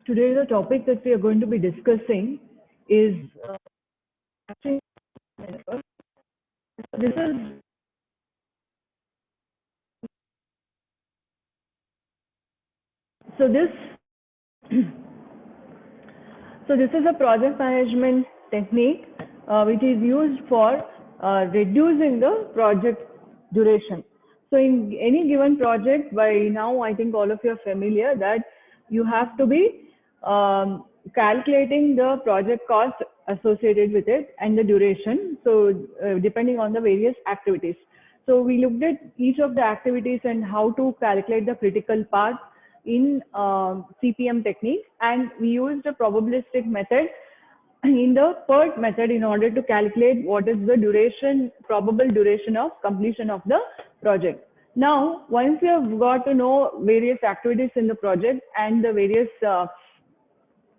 Today, the topic that we are going to be discussing is crashing network. This is so this so this is a project management technique which is used for reducing the project duration. So in any given project, by now I think all of you are familiar that you have to be calculating the project cost associated with it and the duration. So depending on the various activities. So we looked at each of the activities and how to calculate the critical path in CPM technique, and we used a probabilistic method in the PERT method in order to calculate what is the duration, probable duration of completion of the project. Now, once you have got to know various activities in the project and the various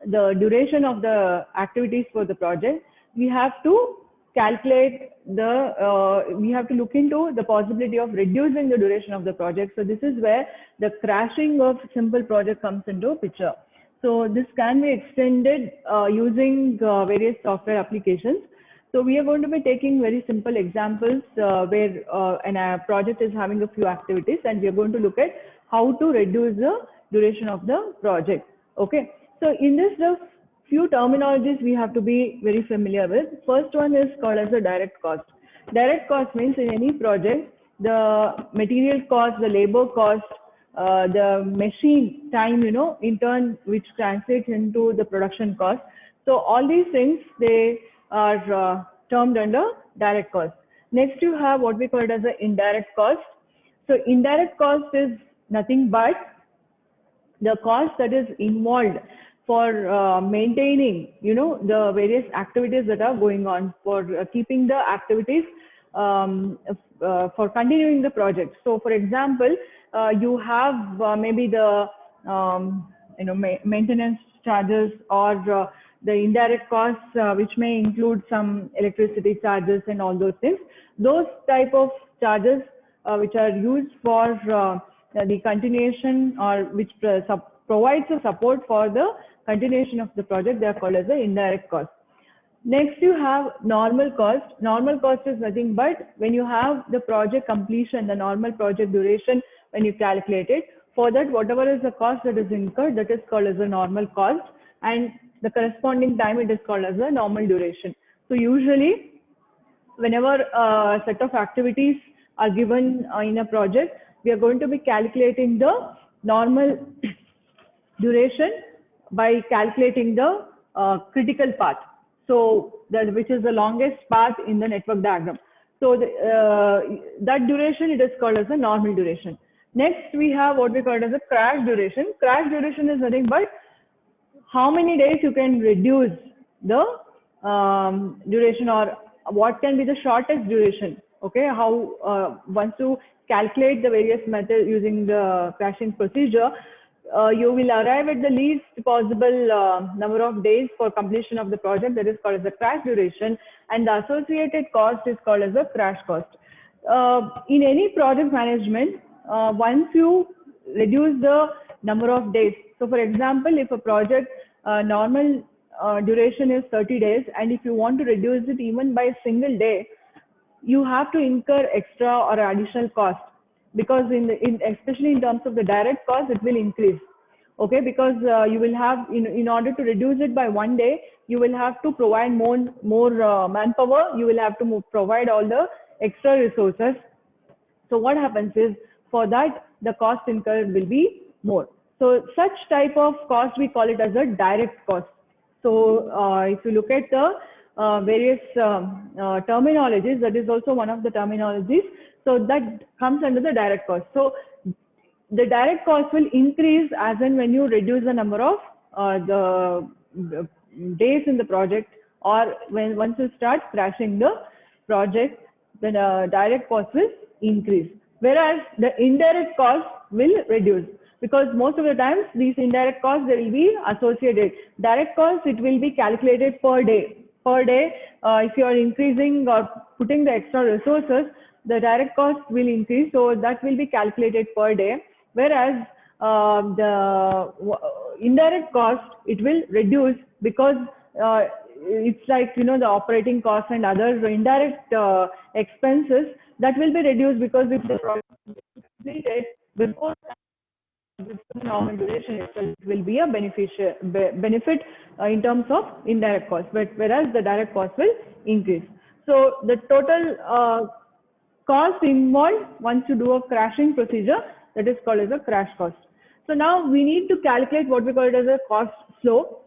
the duration of the activities for the project, we have to calculate the we have to look into the possibility of reducing the duration of the project. So this is where the crashing of simple project comes into picture. So this can be extended using various software applications. So we are going to be taking very simple examples where a project is having a few activities, and we are going to look at how to reduce the duration of the project. Okay. So in this, the few terminologies we have to be very familiar with. First one is called as a direct cost. Direct cost means in any project, the material cost, the labor cost, the machine time, in turn, which translates into the production cost. So all these things, they are termed under direct cost. Next, you have what we call it as the indirect cost. So indirect cost is nothing but the cost that is involved for maintaining, the various activities that are going on, for keeping the activities, for continuing the project. So, for example, you have maybe the, maintenance charges or the indirect costs, which may include some electricity charges and all those things. Those type of charges which are used for the continuation, or which provides a support for the continuation of the project, they are called as the indirect cost. Next, you have normal cost. Normal cost is nothing but when you have the project completion, the normal project duration, when you calculate it, for that whatever is the cost that is incurred, that is called as a normal cost, and the corresponding time, it is called as a normal duration. So usually whenever a set of activities are given in a project, we are going to be calculating the normal duration by calculating the critical path. So which is the longest path in the network diagram. So that duration, it is called as a normal duration. Next, we have what we call as a crash duration. Crash duration is nothing but how many days you can reduce the duration, or what can be the shortest duration. Okay, how once you calculate the various methods using the crashing procedure, you will arrive at the least possible number of days for completion of the project, that is called as the crash duration, and the associated cost is called as the crash cost. In any project management, once you reduce the number of days, so for example, if a project normal duration is 30 days, and if you want to reduce it even by a single day, you have to incur extra or additional cost, because especially in terms of the direct cost, it will increase. Okay, because you will have, in order to reduce it by one day, you will have to provide more manpower. You will have to provide all the extra resources. So what happens is, for that, the cost incurred will be more. So such type of cost, we call it as a direct cost. So if you look at the various terminologies, that is also one of the terminologies. So that comes under the direct cost. So the direct cost will increase as and when you reduce the number of the days in the project, or once you start crashing the project, then direct cost will increase. Whereas the indirect cost will reduce, because most of the times these indirect costs, they will be associated. Direct costs, it will be calculated per day. Per day, if you are increasing or putting the extra resources, the direct cost will increase. So that will be calculated per day. Whereas indirect cost, it will reduce because it's like, you know, the operating costs and other indirect expenses that will be reduced, because if the project is completed before normal duration itself, it will be a benefit in terms of indirect cost, but whereas the direct cost will increase. So the total cost involved once you do a crashing procedure, that is called as a crash cost. So now we need to calculate what we call it as a cost slope,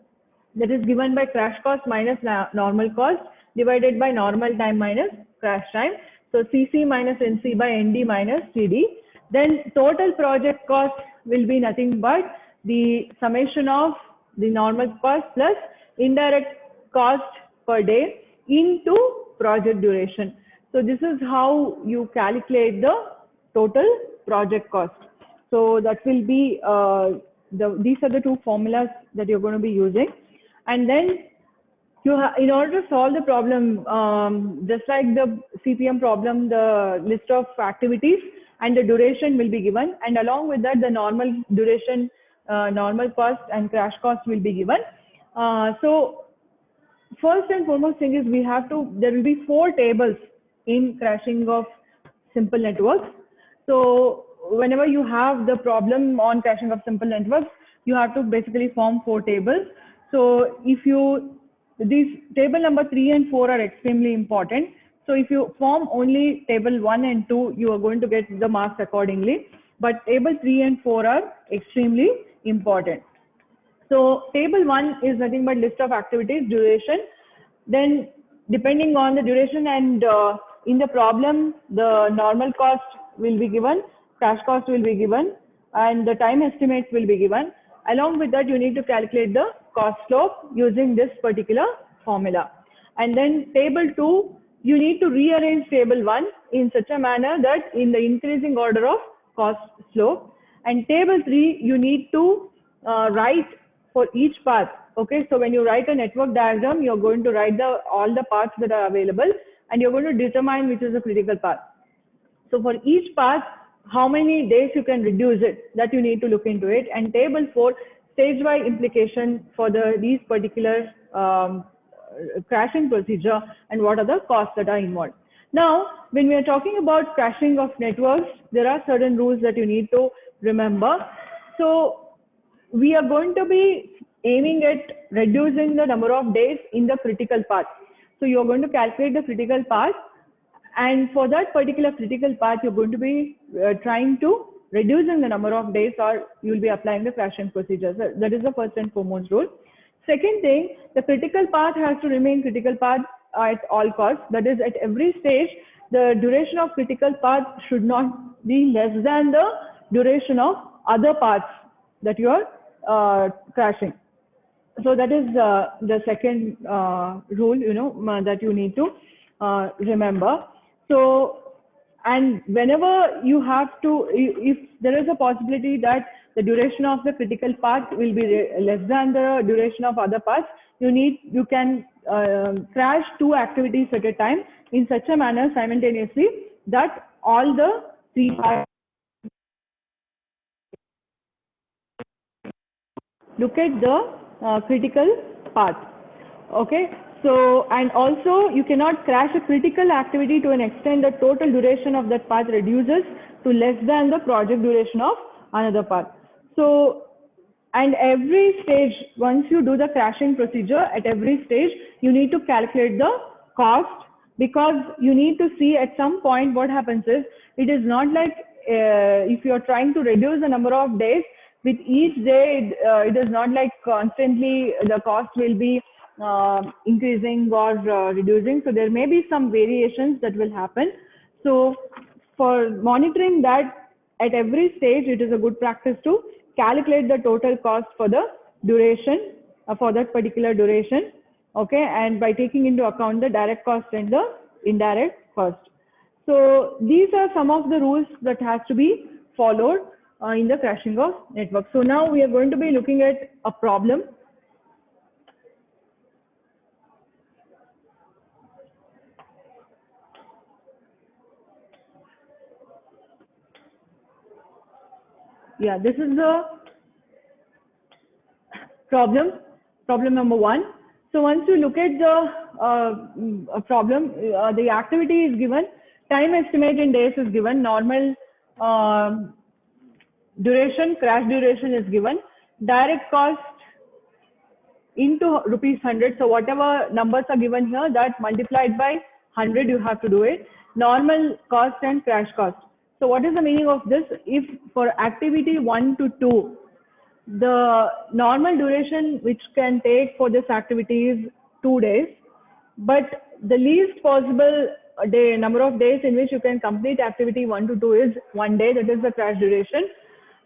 that is given by crash cost minus normal cost divided by normal time minus crash time. So Cc minus Nc by Nd minus Td. Then total project cost will be nothing but the summation of the normal cost plus indirect cost per day into project duration. So this is how you calculate the total project cost. So that will be these are the two formulas that you're going to be using. And then in order to solve the problem, just like the CPM problem, the list of activities and the duration will be given, and along with that the normal duration, normal cost and crash cost will be given. So first and foremost thing is there will be 4 tables in crashing of simple networks. So whenever you have the problem on crashing of simple networks, you have to basically form 4 tables. So these table number 3 and 4 are extremely important. So if you form only table 1 and 2, you are going to get the marks accordingly. But table 3 and 4 are extremely important. So table 1 is nothing but list of activities, duration. Then depending on the duration and in the problem, the normal cost will be given, cash cost will be given, and the time estimates will be given. Along with that, you need to calculate the cost slope using this particular formula. And then table 2, you need to rearrange table 1 in such a manner that in the increasing order of cost slope. And table 3, you need to write for each path. Okay, so when you write a network diagram, you're going to write all the paths that are available, and you're going to determine which is the critical path. So for each path, how many days you can reduce it, that you need to look into it. And table 4, stage-wise implication for these particular crashing procedure and what are the costs that are involved. Now, when we are talking about crashing of networks, there are certain rules that you need to remember. So we are going to be aiming at reducing the number of days in the critical path. So you're going to calculate the critical path, and for that particular critical path, you're going to be trying to reducing the number of days, or you'll be applying the crashing procedure. So that is the first and foremost rule. Second thing, the critical path has to remain critical path at all costs. That is, at every stage, the duration of critical path should not be less than the duration of other paths that you are crashing. So that is the second rule, that you need to remember. So, and whenever you have to, if there is a possibility that the duration of the critical path will be less than the duration of other paths, you can crash 2 activities at a time in such a manner simultaneously that all the 3 paths. Look at the critical path. Okay. So, and also you cannot crash a critical activity to an extent that total duration of that path reduces to less than the project duration of another path. So, and every stage, once you do the crashing procedure, at every stage, you need to calculate the cost, because you need to see at some point what happens is, it is not like if you are trying to reduce the number of days, with each day, it is not like constantly the cost will be increasing or reducing. So there may be some variations that will happen. So for monitoring that at every stage, it is a good practice to calculate the total cost for the duration, for that particular duration. Okay, and by taking into account the direct cost and the indirect cost. So these are some of the rules that has to be followed in the crashing of network. So now we are going to be looking at a problem. Yeah, this is the problem number one. So once you look at the problem, the activity is given, time estimate in days is given, normal duration, crash duration is given, direct cost into rupees 100. So whatever numbers are given here, that multiplied by 100 you have to do it. Normal cost and crash cost. So what is the meaning of this? If for activity 1 to 2, the normal duration which can take for this activity is 2 days, but the least possible number of days in which you can complete activity 1 to 2 is 1 day, that is the crash duration.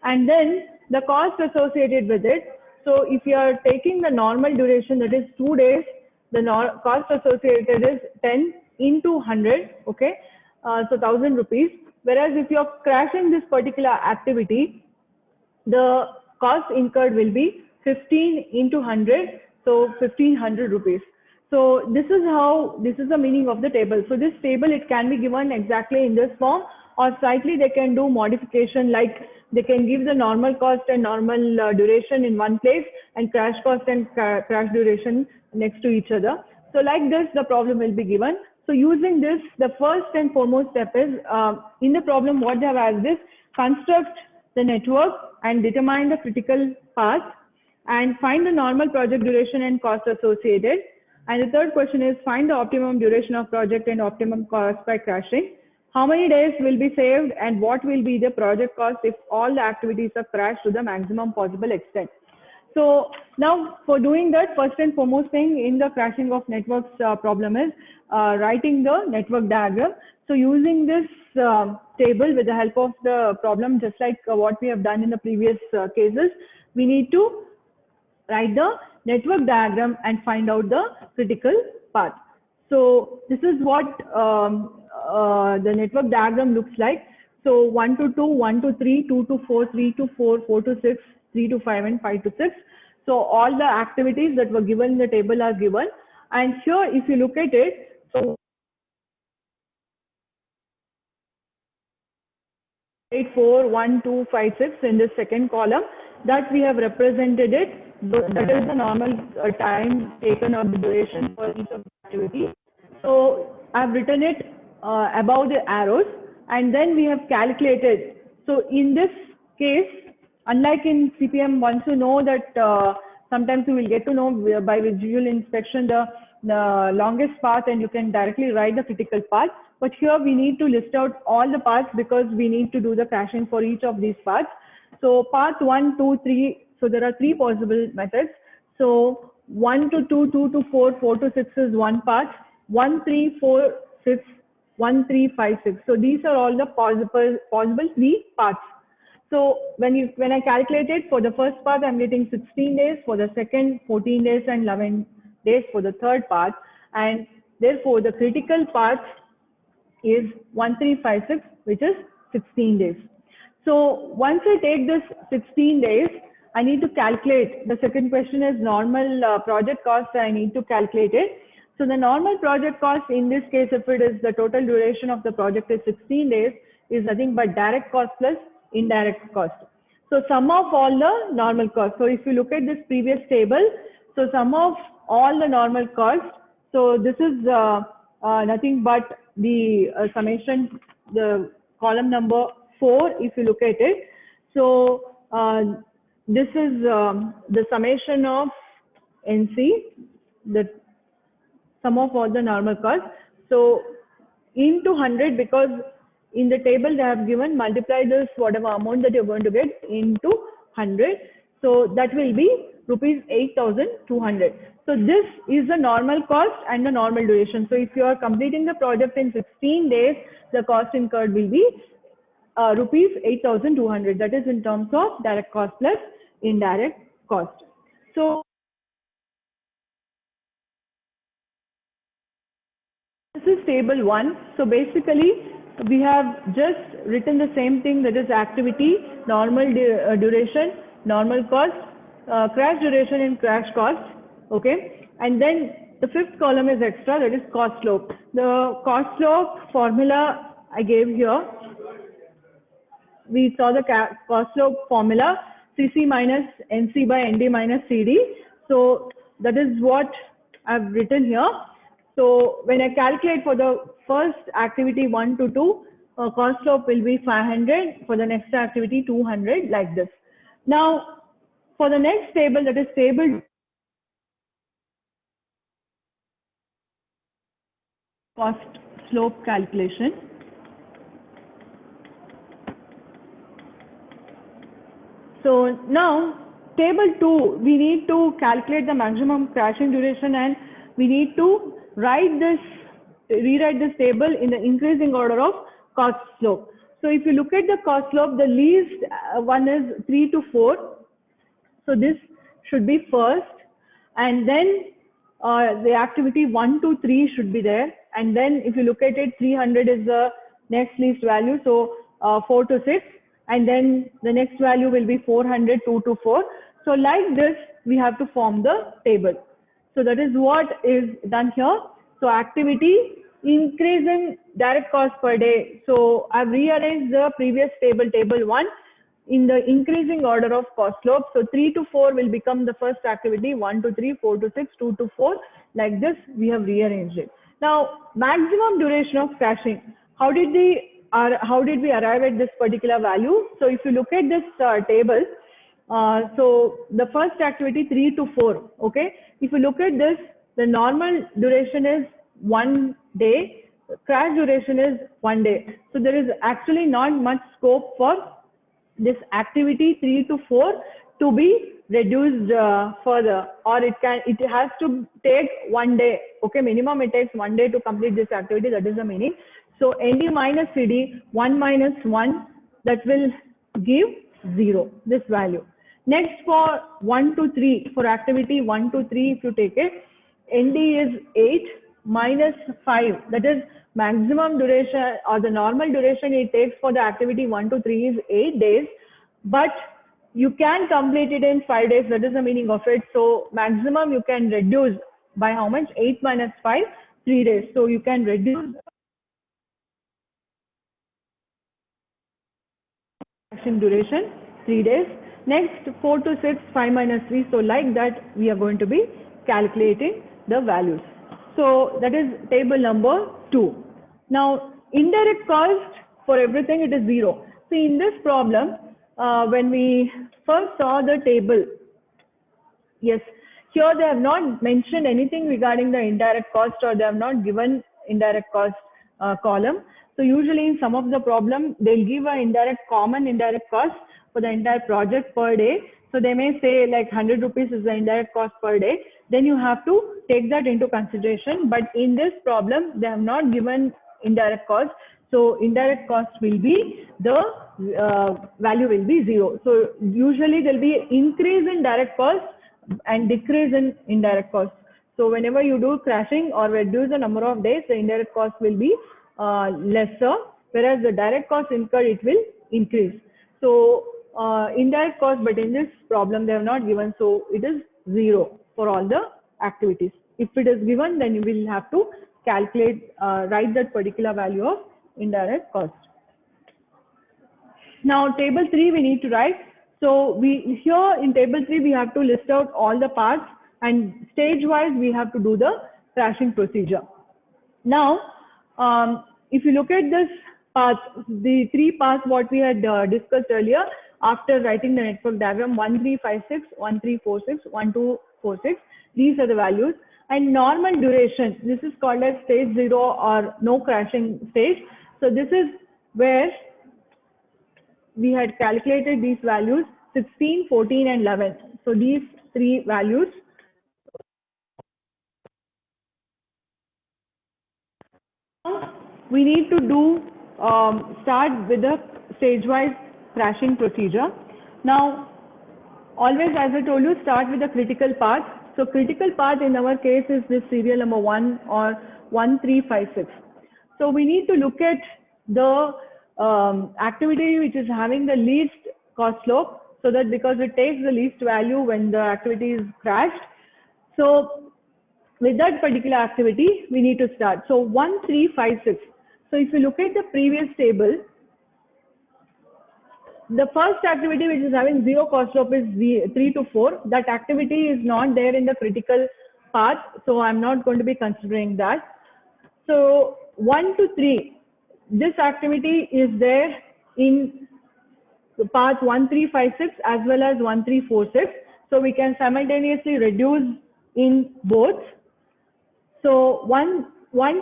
And then the cost associated with it. So if you are taking the normal duration, that is 2 days, the cost associated is 10 into 100, okay, so 1000 rupees. Whereas if you are crashing this particular activity, the cost incurred will be 15 into 100, so 1500 rupees. So this is the meaning of the table. So this table, it can be given exactly in this form, or slightly they can do modification, like they can give the normal cost and normal duration in one place and crash cost and crash duration next to each other. So like this, the problem will be given. So using this, the first and foremost step is, in the problem what they have asked is, construct the network and determine the critical path and find the normal project duration and cost associated. And the third question is, find the optimum duration of project and optimum cost by crashing. How many days will be saved and what will be the project cost if all the activities are crashed to the maximum possible extent. So now for doing that, first and foremost thing in the crashing of networks problem is writing the network diagram. So using this table with the help of the problem, just like what we have done in the previous cases, we need to write the network diagram and find out the critical path. So this is what the network diagram looks like. So 1 to 2, 1 to 3, 2 to 4, 3 to 4, 4 to 6, 3 to 5, and 5 to 6. So all the activities that were given in the table are given. And here, if you look at it, so 8, 4, 1, 2, 5, 6 in this second column, that we have represented it. That is the normal time taken or the duration for each of the activity. So I've written it above the arrows, and then we have calculated. So in this case, unlike in CPM, once you know that sometimes you will get to know by visual inspection the longest path, and you can directly write the critical path. But here we need to list out all the paths because we need to do the crashing for each of these paths. So path 1, 2, 3. So there are 3 possible methods. So 1 to 2, 2 to 4, 4 to 6 is one path. 1, 3, 4, 6, 1, 3, 5, 6. So these are all the possible 3 paths. So when I calculated for the first path, I'm getting 16 days, for the second 14 days and 11 days for the third path, and therefore the critical path is 1356, which is 16 days. So once I take this 16 days, I need to calculate. The second question is normal project cost. I need to calculate it. So the normal project cost in this case, if it is the total duration of the project is 16 days, is nothing but direct cost plus indirect cost. So sum of all the normal costs. So if you look at this previous table, so sum of all the normal costs. So this is nothing but the summation, the column number 4, if you look at it. So this is the summation of NC, the sum of all the normal costs. So into 100, because in the table they have given, multiply this whatever amount that you're going to get into 100. So that will be rupees 8,200. So this is the normal cost and the normal duration. So if you are completing the project in 16 days, the cost incurred will be rupees 8,200. That is in terms of direct cost plus indirect cost. So this is table 1. So basically, we have just written the same thing, that is activity, normal duration, normal cost, crash duration and crash cost. Okay. And then the 5th column is extra, that is cost slope. The cost slope formula I gave here. we saw the cost slope formula, CC minus NC by ND minus CD. So that is what I've written here. So when I calculate for the first activity 1 to 2, cost slope will be 500, for the next activity 200, like this. Now for the next table, that is table cost slope calculation. So now table 2, we need to calculate the maximum crashing duration, and we need to rewrite this table in the increasing order of cost slope. So if you look at the cost slope, the least one is 3 to 4. So this should be first, and then the activity 1 to 3 should be there. And then if you look at it, 300 is the next least value. So 4 to 6. And then the next value will be 400, 2 to 4. So like this, we have to form the table. So that is what is done here. So activity increase in direct cost per day. So I've rearranged the previous table, table 1, in the increasing order of cost slope. So 3 to 4 will become the first activity, 1 to 3, 4 to 6, 2 to 4. Like this, we have rearranged it. Now, maximum duration of crashing. How did we arrive at this particular value? So if you look at this table, so the first activity 3 to 4, okay? If you look at this, the normal duration is 1 day, crash duration is 1 day. So there is actually not much scope for this activity 3 to 4 to be reduced further, or it has to take 1 day. Okay, minimum it takes 1 day to complete this activity. That is the meaning. So ND minus CD, 1 minus 1, that will give 0, this value. Next, for 1 to 3, for activity 1 to 3, if you take it, ND is 8 minus 5, that is maximum duration, or the normal duration it takes for the activity 1 to 3 is 8 days, but you can complete it in 5 days. That is the meaning of it. So maximum you can reduce by how much? 8 minus 5, 3 days. So you can reduce duration 3 days. Next, 4 to 6, 5 minus 3. So like that, we are going to be calculating the values. So that is table number 2. Now, indirect cost for everything, it is 0. See, in this problem, when we first saw the table, yes, here they have not mentioned anything regarding the indirect cost, or they have not given indirect cost column. So usually in some of the problem, they'll give an common indirect cost for the entire project per day. So they may say like 100 rupees is the indirect cost per day. Then you have to take that into consideration. But in this problem, they have not given indirect cost. So indirect cost will be, the value will be 0. So usually there'll be increase in direct cost and decrease in indirect cost. So whenever you do crashing or reduce the number of days, the indirect cost will be lesser, whereas the direct cost incurred, it will increase. So indirect cost, but in this problem they have not given, so it is 0 for all the activities. If it is given, then you will have to calculate, write that particular value of indirect cost. Now table 3 we need to write. So here in table 3 we have to list out all the parts, and stage wise we have to do the crashing procedure. Now if you look at this path, the 3 paths what we had discussed earlier, after writing the network diagram, 1356, 1346, 1246, these are the values. And normal duration, this is called as stage 0 or no crashing stage. So this is where we had calculated these values, 16, 14 and 11. So these 3 values. We need to do start with the stage-wise crashing procedure. Now, always, as I told you, start with the critical path. So critical path in our case is this serial number 1 or 1356. So we need to look at the activity which is having the least cost slope, so that because it takes the least value when the activity is crashed. So with that particular activity, we need to start. So 1356. So if you look at the previous table, the first activity which is having zero cost slope is 3 to 4. That activity is not there in the critical path, so I'm not going to be considering that. So 1 to 3, this activity is there in path 1356 as well as 1346. So we can simultaneously reduce in both. So 1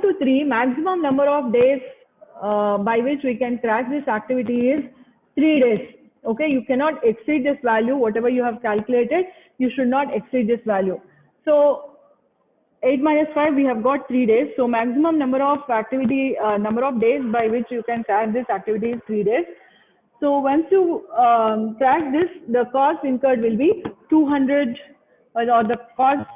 to 3, maximum number of days by which we can crash this activity is 3 days. Okay, you cannot exceed this value. Whatever you have calculated, you should not exceed this value. So 8 minus 5, we have got 3 days. So maximum number of number of days by which you can crash this activity is 3 days. So once you crash this, the cost incurred will be 200, or the cost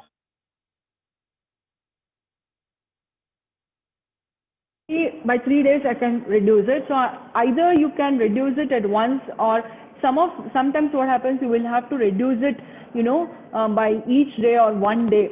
by 3 days I can reduce it. So either you can reduce it at once, or sometimes what happens, you will have to reduce it, by each day or one day.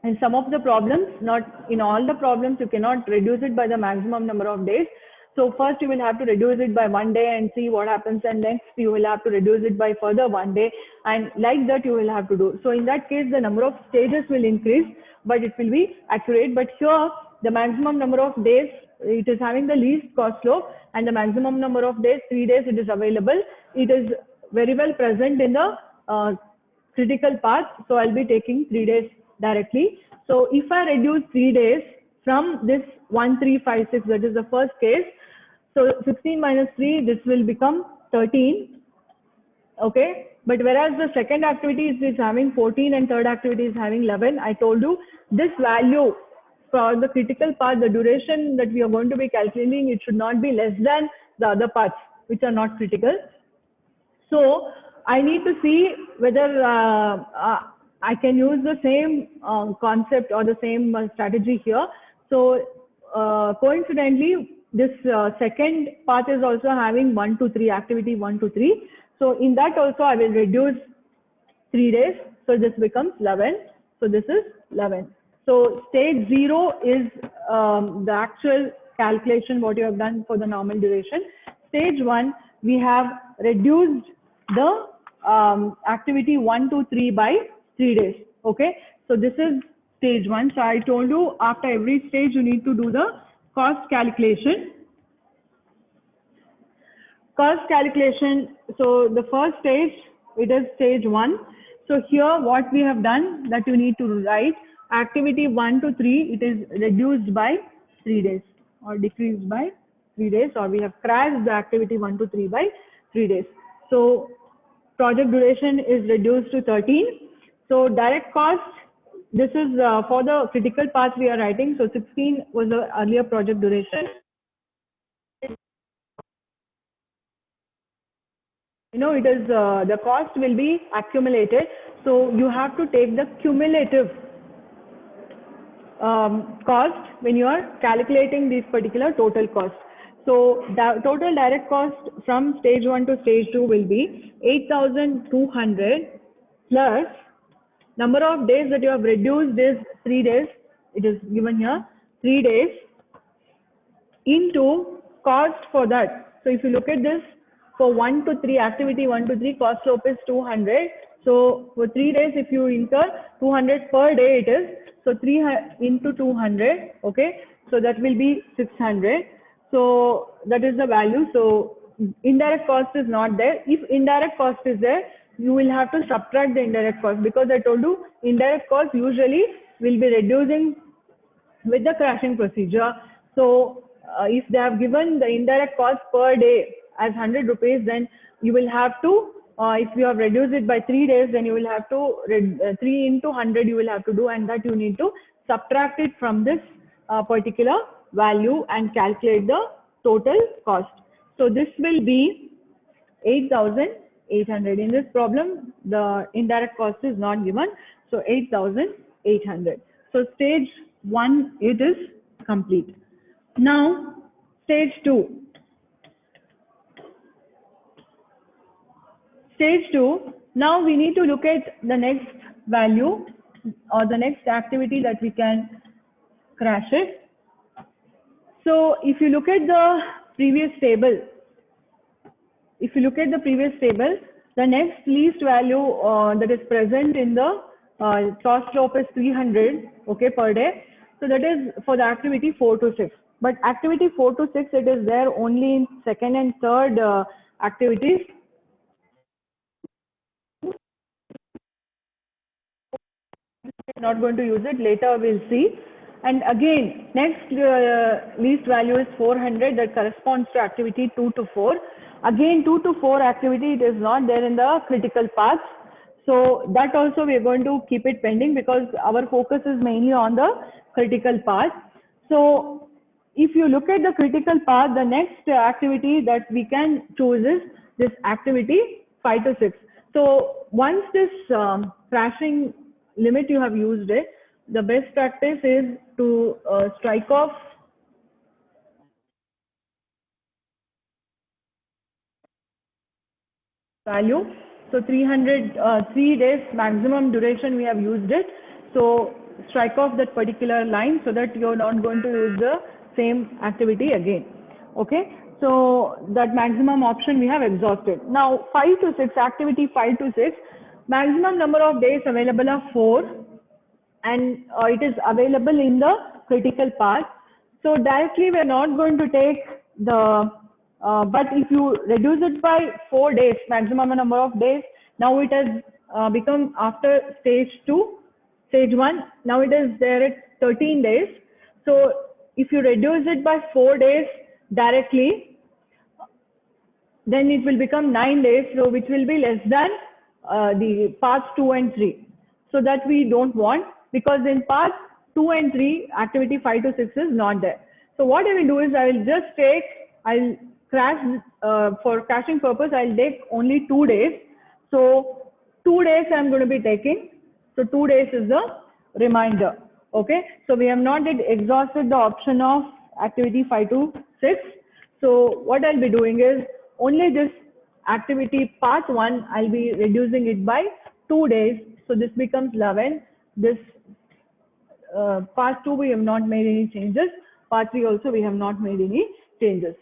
In some of the problems, not in all the problems, you cannot reduce it by the maximum number of days. So first you will have to reduce it by 1 day and see what happens, and next you will have to reduce it by further 1 day, and like that you will have to do. So in that case, the number of stages will increase, but it will be accurate. But here, the maximum number of days, it is having the least cost slope, and the maximum number of days, 3 days, it is available. It is very well present in the critical path. So I'll be taking 3 days directly. So if I reduce 3 days from this 1356, that is the first case. So 16 minus 3, this will become 13. Okay. But whereas the second activity is having 14 and third activity is having 11, I told you this value for the critical path, the duration that we are going to be calculating, it should not be less than the other paths which are not critical. So I need to see whether I can use the same concept or the same strategy here. So coincidentally, this second path is also having 1 to 3, activity 1 to 3. So in that also I will reduce 3 days. So this becomes 11. So this is 11. So stage 0 is the actual calculation what you have done for the normal duration. Stage 1, we have reduced the activity 1 to 3 by 3 days. Okay. So this is stage 1. So I told you after every stage you need to do the cost calculation. Cost calculation. So the first stage, it is stage 1. So here what we have done, that you need to write activity 1 to 3, it is reduced by 3 days or decreased by 3 days, or we have crashed the activity 1 to 3 by 3 days. So project duration is reduced to 13. So direct cost, this is for the critical path we are writing. So 16 was the earlier project duration. It is the cost will be accumulated. So you have to take the cumulative cost when you are calculating these particular total costs. So the total direct cost from stage 1 to stage 2 will be 8,200 plus number of days that you have reduced is 3 days. It is given here 3 days into cost for that. So if you look at this, for 1 to 3, activity 1 to 3, cost slope is 200. So for 3 days, if you incur 200 per day, it is. So 3 into 200, okay. So that will be 600. So that is the value. So indirect cost is not there. If indirect cost is there, you will have to subtract the indirect cost, because I told you indirect cost usually will be reducing with the crashing procedure. So if they have given the indirect cost per day as 100 rupees, then you will have to, if you have reduced it by 3 days, then you will have to 3 into 100 you will have to do, and that you need to subtract it from this particular value and calculate the total cost. So this will be 8,800. In this problem, the indirect cost is not given. So 8,800. So stage 1, it is complete. Now stage 2. Stage 2, now we need to look at the next value or the next activity that we can crash it. So if you look at the previous table, if you look at the previous table, the next least value that is present in the cost slope is 300, okay, per day. So that is for the activity 4 to 6. But activity 4 to 6, it is there only in second and third activities. Not going to use it, later we'll see. And again, next least value is 400, that corresponds to activity 2 to 4. Again, 2 to 4 activity, it is not there in the critical paths. So that also we are going to keep it pending because our focus is mainly on the critical path. So if you look at the critical path, the next activity that we can choose is this activity 5 to 6. So once this crashing limit you have used it, the best practice is to strike off value. So 300, 3 days maximum duration we have used it. So strike off that particular line so that you're not going to use the same activity again. Okay. So that maximum option we have exhausted. Now 5 to 6, activity 5 to 6, maximum number of days available are 4. And it is available in the critical path. So directly we are not going to take the, but if you reduce it by 4 days, maximum number of days, now it has become after stage 2, stage 1, now it is there at 13 days. So if you reduce it by 4 days directly, then it will become 9 days, so which will be less than the parts 2 and 3. So that we don't want, because in part 2 and 3, activity 5 to 6 is not there. So what I will do is I will just take, I'll crash, for caching purpose, I'll take only 2 days. So 2 days I'm going to be taking. So 2 days is the reminder. Okay. So we have not yet exhausted the option of activity 5 to 6. So what I'll be doing is only this activity part 1, I'll be reducing it by 2 days. So this becomes 11. This part 2 we have not made any changes. Part 3 also we have not made any changes.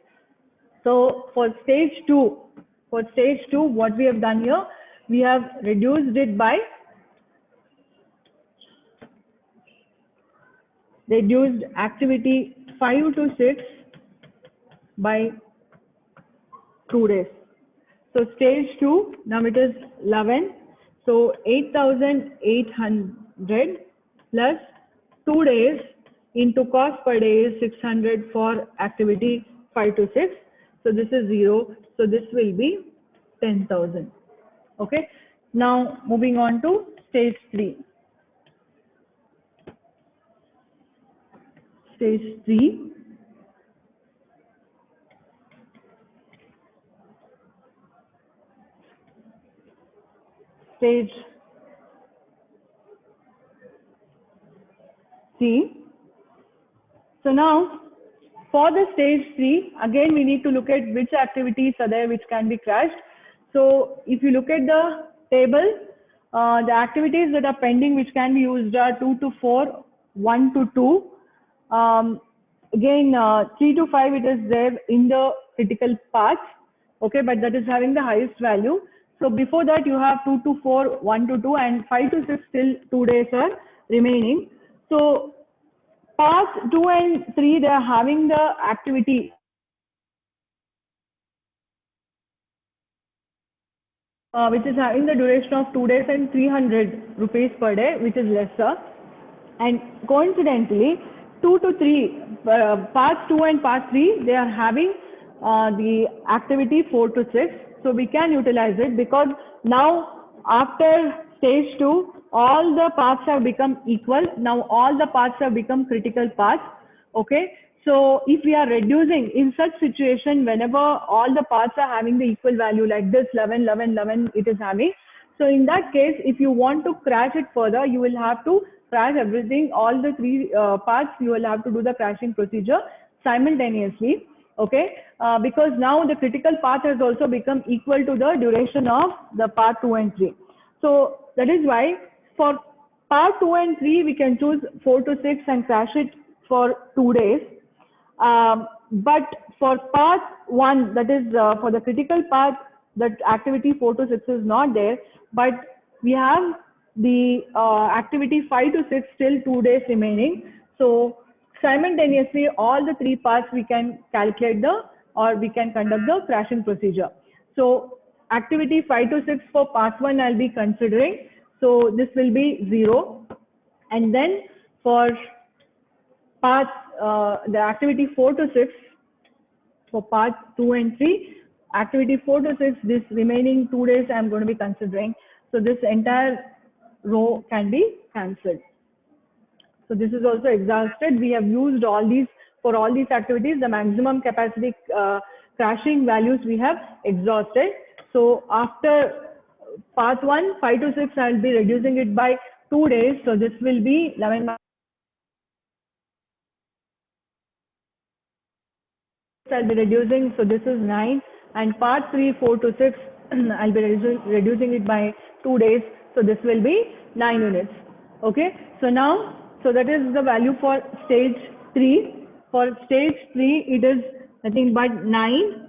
So for stage 2, what we have done here, we have reduced it by reduced activity 5 to 6 by 2 days. So stage 2, now it is 11. So 8,800 plus 2 days into cost per day is 600 for activity 5 to 6. So this is 0. So this will be 10,000. Okay. Now moving on to stage 3. Stage 3. Stage 3. So now for the stage 3, again we need to look at which activities are there which can be crashed. So if you look at the table, the activities that are pending which can be used are 2 to 4, 1 to 2. Again, 3 to 5, it is there in the critical path. Okay, but that is having the highest value. So before that you have 2 to 4, 1 to 2, and 5 to 6 still 2 days are remaining. So parts 2 and 3, they are having the activity which is having the duration of 2 days and 300 rupees per day, which is lesser. And coincidentally, 2 to 3, parts 2 and part 3, they are having the activity 4 to 6. So we can utilize it because now after stage 2, all the paths have become equal. Now all the paths have become critical paths. Okay. So if we are reducing in such situation, whenever all the paths are having the equal value like this 11, 11, 11, it is having. So in that case, if you want to crash it further, you will have to crash everything, all the 3 parts, you will have to do the crashing procedure simultaneously. Okay, because now the critical path has also become equal to the duration of the part 2 and 3. So that is why for part 2 and 3, we can choose 4 to 6 and crash it for 2 days. But for part 1, that is for the critical path that activity 4 to 6 is not there, but we have the activity 5 to 6 still 2 days remaining. So simultaneously, all the three paths we can calculate or we can conduct the crashing procedure. So activity 5 to 6 for path 1 I'll be considering. So this will be 0. And then for path, the activity 4 to 6, for part 2 and 3, activity 4 to 6, this remaining 2 days I'm going to be considering. So this entire row can be cancelled. So this is also exhausted. We have used all these, for all these activities, the maximum capacity crashing values we have exhausted. So after part 1, 5 to 6, I'll be reducing it by 2 days. So this will be 11. I'll be reducing, so this is 9, and part 3, 4 to 6, I'll be reducing it by 2 days, so this will be 9 units. Okay, so now, so that is the value for stage 3. For stage 3, it is nothing but 9.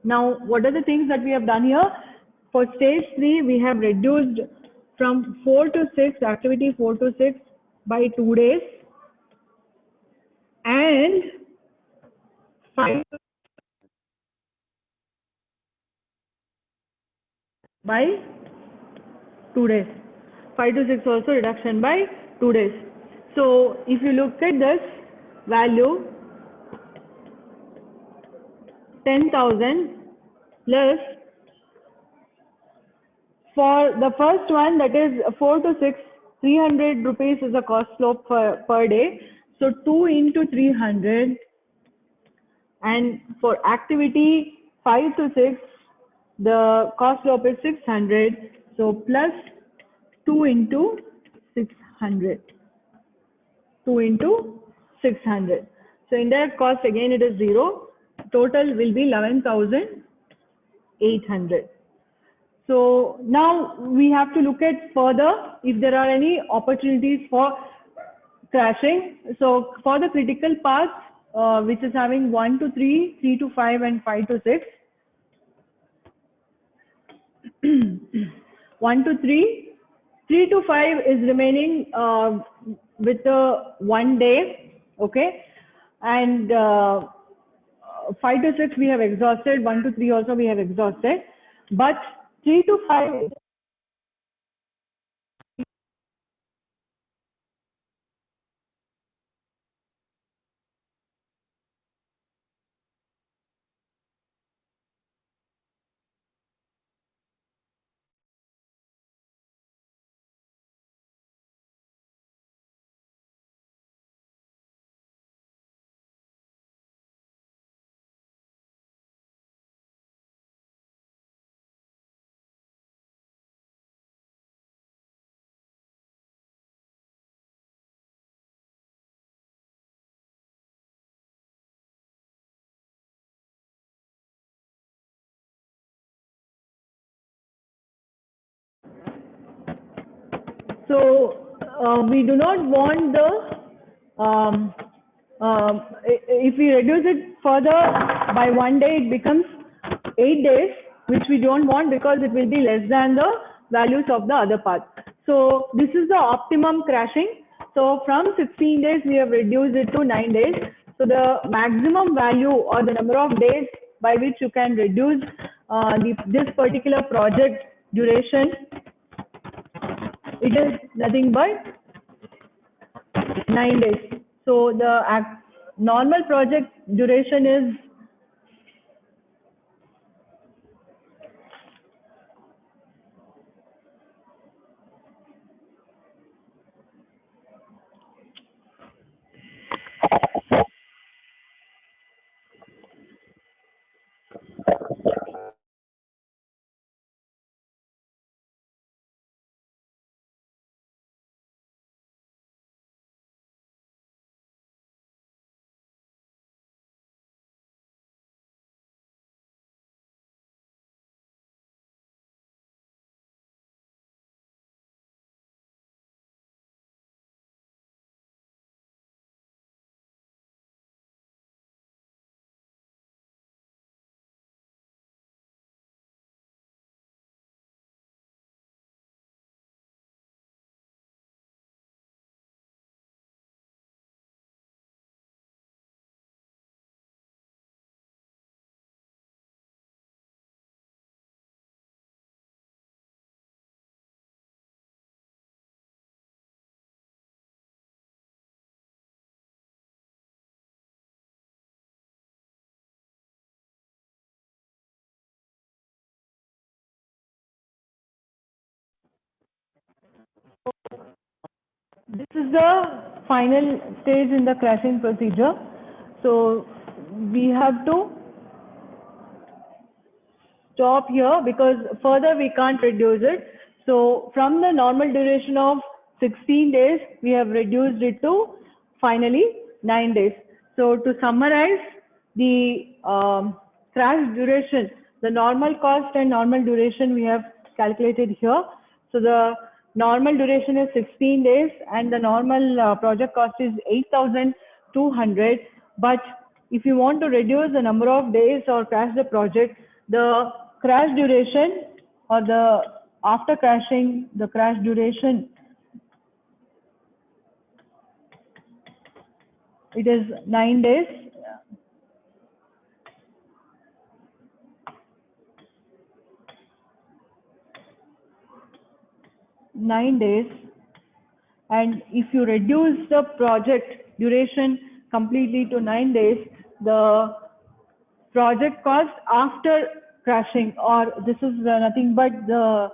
Now, what are the things that we have done here? For stage 3, we have reduced from 4 to 6, activity 4 to 6 by 2 days, and 5 by 2 days. 5 to 6 also reduction by 2 days. So if you look at this value, 10,000 plus, for the first one, that is 4 to 6, 300 rupees is the cost slope per day. So 2 into 300, and for activity 5 to 6, the cost slope is 600. So plus 2 into 600. 2 into 600. So indirect cost, again it is 0. Total will be 11,800. So now we have to look at further if there are any opportunities for crashing. So for the critical path, which is having 1 to 3, 3 to 5, and 5 to 6. 1 to 3, 3 to 5 is remaining with 1 day, okay, and 5 to 6 we have exhausted, 1 to 3 also we have exhausted, but 3 to 5So we do not want the, if we reduce it further by 1 day, it becomes 8 days, which we don't want because it will be less than the values of the other path. So this is the optimum crashing. So from 16 days, we have reduced it to 9 days. So the maximum value or the number of days by which you can reduce this particular project duration, it is nothing but 9 days. So the normal project duration is This is the final stage in the crashing procedure. So we have to stop here because further we can't reduce it. So from the normal duration of 16 days, we have reduced it to finally 9 days. So to summarize, the crash duration, the normal cost and normal duration we have calculated here. So the normal duration is 16 days and the normal project cost is 8,200. But if you want to reduce the number of days or crash the project, the crash duration or the after crashing, the crash duration, it is 9 days. 9 days, and if you reduce the project duration completely to 9 days, the project cost after crashing, or this is nothing but the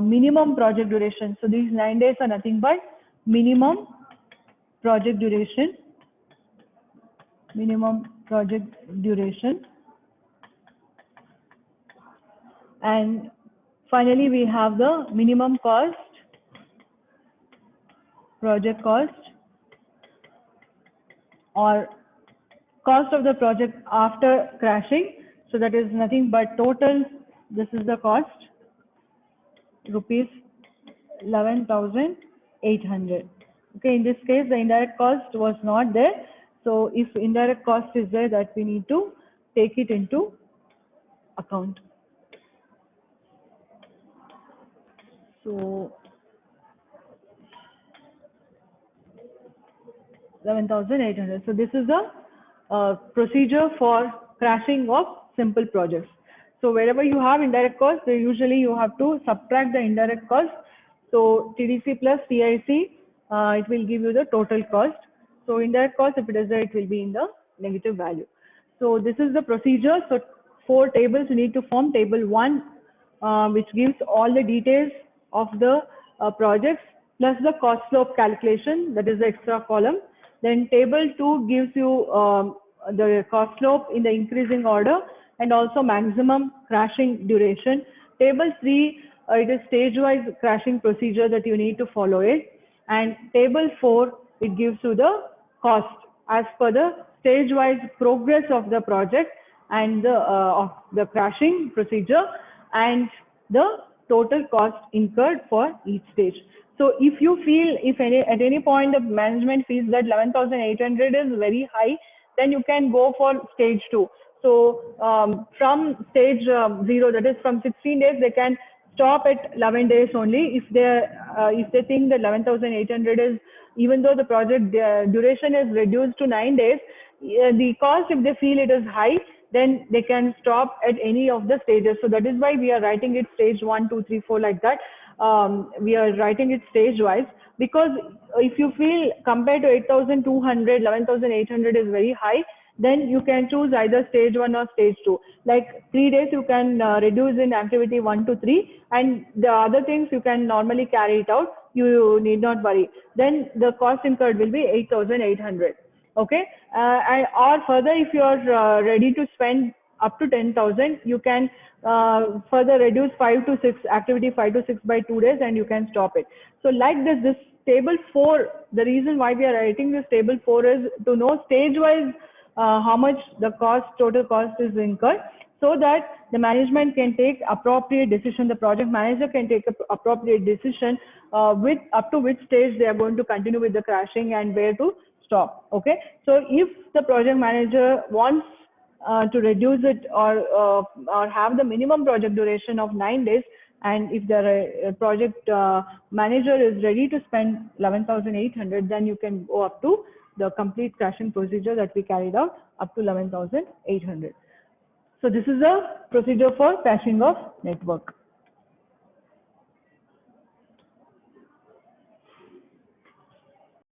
minimum project duration. So these 9 days are nothing but minimum project duration, and finally we have the minimum cost, project cost, or cost of the project after crashing. So that is nothing but total, this is the cost, rupees 11,800. Okay, in this case the indirect cost was not there. So if indirect cost is there, that we need to take it into account. So 11,800. So this is the procedure for crashing of simple projects. So wherever you have indirect cost, usually you have to subtract the indirect cost. So TDC plus TIC, it will give you the total cost. So indirect cost, if it is there, it will be in the negative value. So this is the procedure. So 4 tables you need to form. Table 1, which gives all the details of the projects plus the cost slope calculation, that is the extra column. Then table 2 gives you the cost slope in the increasing order and also maximum crashing duration. Table 3, it is stage-wise crashing procedure that you need to follow it. And table 4, it gives you the cost as per the stage-wise progress of the project and of the crashing procedure and the total cost incurred for each stage. So if you feel, at any point the management feels that 11,800 is very high, then you can go for stage 2. So from stage 0, that is from 16 days, they can stop at 11 days only. If they think that 11,800 is, even though the project duration is reduced to 9 days, the cost, if they feel it is high, then they can stop at any of the stages. So that is why we are writing it stage 1, 2, 3, 4 like that. We are writing it stage wise, because if you feel compared to 8,200, 11,800 is very high, then you can choose either stage 1 or stage 2. Like 3 days you can reduce in activity 1 to 3, and the other things you can normally carry it out. You need not worry. Then the cost incurred will be 8,800. Okay, or further, if you are ready to spend up to 10,000, you can further reduce 5 to 6 activity 5 to 6 by 2 days, and you can stop it. So like this table 4, the reason why we are writing this table 4 is to know stage wise how much the total cost is incurred, so that the management can take appropriate decision, the project manager can take appropriate decision with up to which stage they are going to continue with the crashing and where to stop. Okay, so if the project manager wants to reduce it or have the minimum project duration of 9 days, and if the project manager is ready to spend 11,800, then you can go up to the complete crashing procedure that we carried out up to 11,800. So this is the procedure for crashing of network.